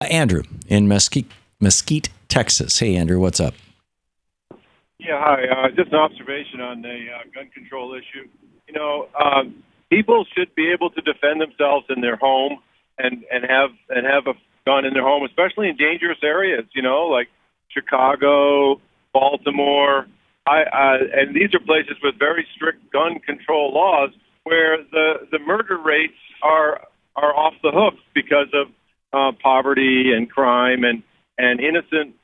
Andrew in Mesquite, Texas. Hey, Andrew, what's up? Yeah, hi. Just an observation on the gun control issue. People should be able to defend themselves in their home and have a gun in their home, especially in dangerous areas. Like Chicago, Baltimore, and these are places with very strict gun control laws where the murder rates are off the hook because of poverty and crime and innocent,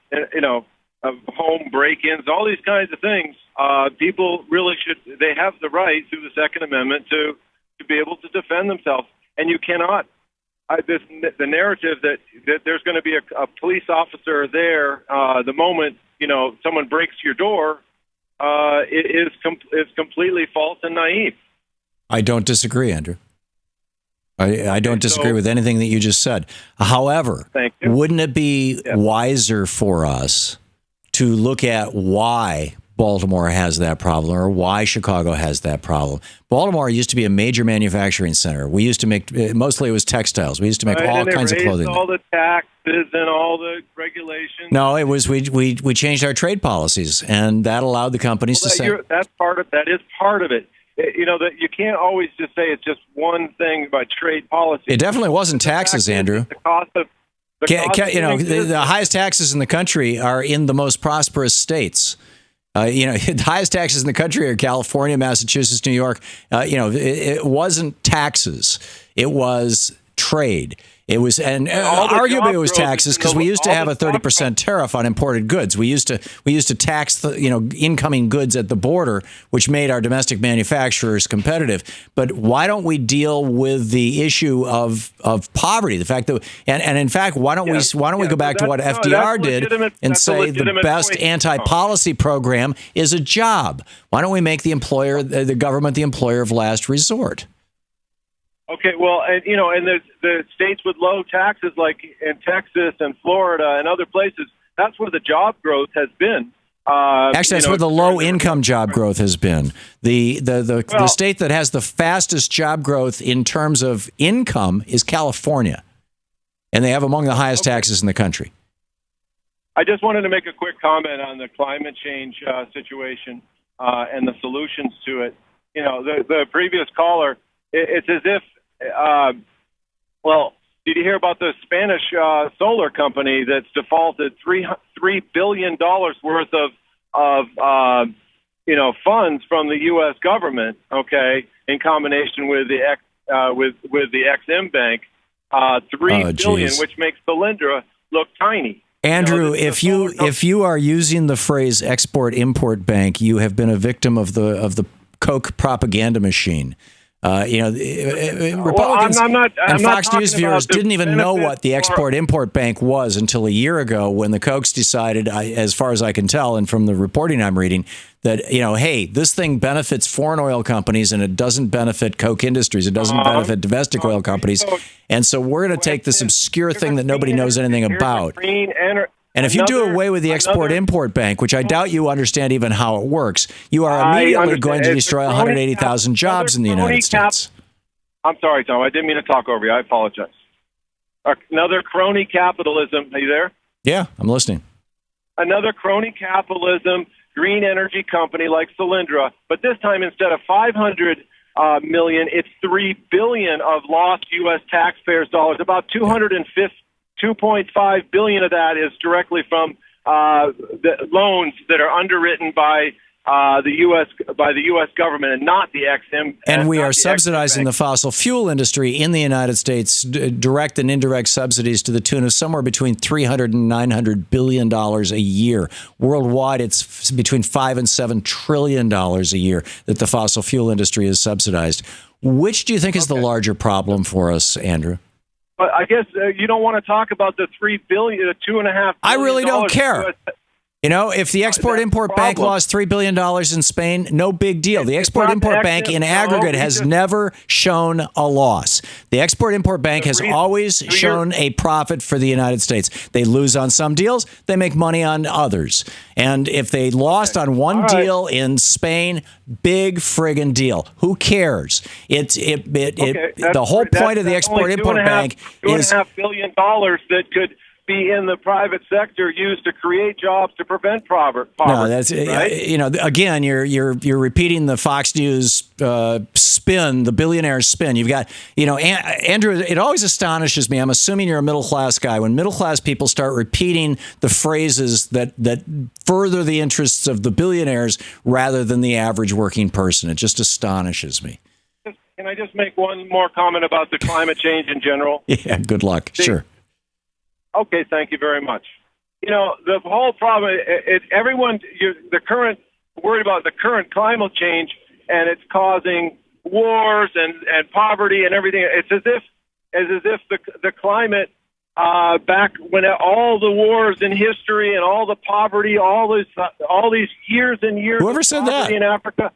of home break-ins, all these kinds of things. People really they have the right through the Second Amendment to be able to defend themselves. And you cannot, the narrative that there's going to be a police officer there the moment, someone breaks your door is completely false and naive. I don't disagree, Andrew. I don't disagree with anything that you just said. However, wouldn't it be wiser for us to look at why Baltimore has that problem or why Chicago has that problem? Baltimore used to be a major manufacturing center. We used to make, mostly it was textiles. We used to make all kinds of clothing. All the taxes and all the regulations. No, it was we changed our trade policies, and that allowed the companies to say. That is part of it. That you can't always just say it's just one thing about trade policy. It definitely wasn't taxes, Andrew. The cost of the highest taxes in the country are in the most prosperous states. The highest taxes in the country are California, Massachusetts, New York. It wasn't taxes; it was trade. It was, and arguably it was taxes because we used to have a 30% tariff on imported goods. We used to tax the incoming goods at the border, which made our domestic manufacturers competitive. But why don't we deal with the issue of poverty? The fact that and in fact, why don't we go back to what FDR did and say the best anti-policy program is a job? Why don't we make the government the employer of last resort? Okay, well, and the states with low taxes, like in Texas and Florida and other places, that's where the job growth has been. Actually, that's where the low-income job growth has been. The state that has the fastest job growth in terms of income is California, and they have among the highest taxes in the country. I just wanted to make a quick comment on the climate change situation and the solutions to it. The previous caller, it's as if. Did you hear about the Spanish solar company that's defaulted $3 billion worth of funds from the U.S. government? Okay, in combination with the Ex-Im Bank, $3 billion, which makes Solyndra look tiny. Andrew, if you are using the phrase export-import bank, you have been a victim of the Koch propaganda machine. Republicans and Fox News viewers didn't even know what the Export-Import Bank was until a year ago when the Kochs decided, as far as I can tell, and from the reporting I'm reading, that, hey, this thing benefits foreign oil companies and it doesn't benefit Koch Industries. It doesn't benefit domestic oil companies. And so we're going to take this obscure thing that nobody knows anything about. And if you do away with the Export-Import Bank, which I doubt you understand even how it works, you are immediately going to destroy 180,000 jobs in the United States. I'm sorry, Tom. I didn't mean to talk over you. I apologize. Another crony capitalism. Are you there? Yeah, I'm listening. Another crony capitalism, green energy company like Solyndra, but this time instead of $500 million, it's $3 billion of lost U.S. taxpayers' dollars. About $2.5 billion of that is directly from the loans that are underwritten by the U.S. government and not the Ex-Im. And we are subsidizing the fossil fuel industry in the United States, direct and indirect subsidies to the tune of somewhere between $300 and $900 billion a year. Worldwide, it's between $5 and $7 trillion a year that the fossil fuel industry is subsidized. Which do you think is the larger problem for us, Andrew? But I guess you don't want to talk about the $3 billion, the $2.5 billion. I really don't care. If the Export-Import Bank lost $3 billion in Spain, no big deal. The Export-Import Bank in aggregate has never shown a loss. The Export-Import Bank has always shown a profit for the United States. They lose on some deals. They make money on others. And if they lost on one deal in Spain, big friggin' deal. Who cares? The whole point of the Export-Import Bank is $2.5 billion that could be in the private sector used to create jobs to prevent poverty. No, that's right? again, you're repeating the Fox News spin, the billionaire spin. You've got, Andrew. It always astonishes me. I'm assuming you're a middle class guy. When middle class people start repeating the phrases that further the interests of the billionaires rather than the average working person, it just astonishes me. Can I just make one more comment about the climate change in general? Yeah, good luck. Sure. Okay, thank you very much. The whole problem, everyone, worried about the current climate change, and it's causing wars and poverty and everything. It's as if the climate, back when all the wars in history and all the poverty, all these years and years. Whoever said that in Africa?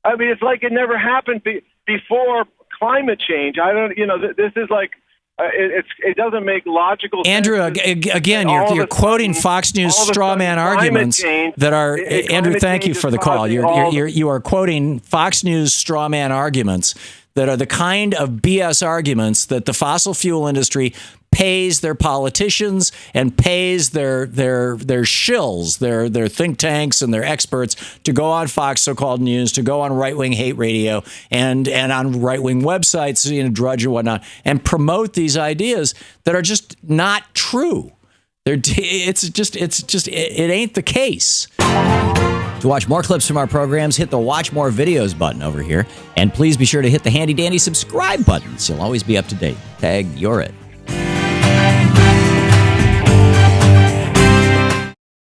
I mean, it's like it never happened before climate change. I don't. This is like. It doesn't make logical sense. Andrew, again, you're quoting Fox News straw man arguments that are. Andrew, thank you for the call. You are quoting Fox News straw man arguments that are the kind of BS arguments that the fossil fuel industry pays their politicians and pays their shills, their think tanks and their experts to go on Fox so-called news, to go on right-wing hate radio and on right-wing websites, Drudge or whatnot, and promote these ideas that are just not true. It ain't the case. To watch more clips from our programs, hit the Watch More Videos button over here. And please be sure to hit the handy-dandy subscribe button so you'll always be up to date. Tag, you're it.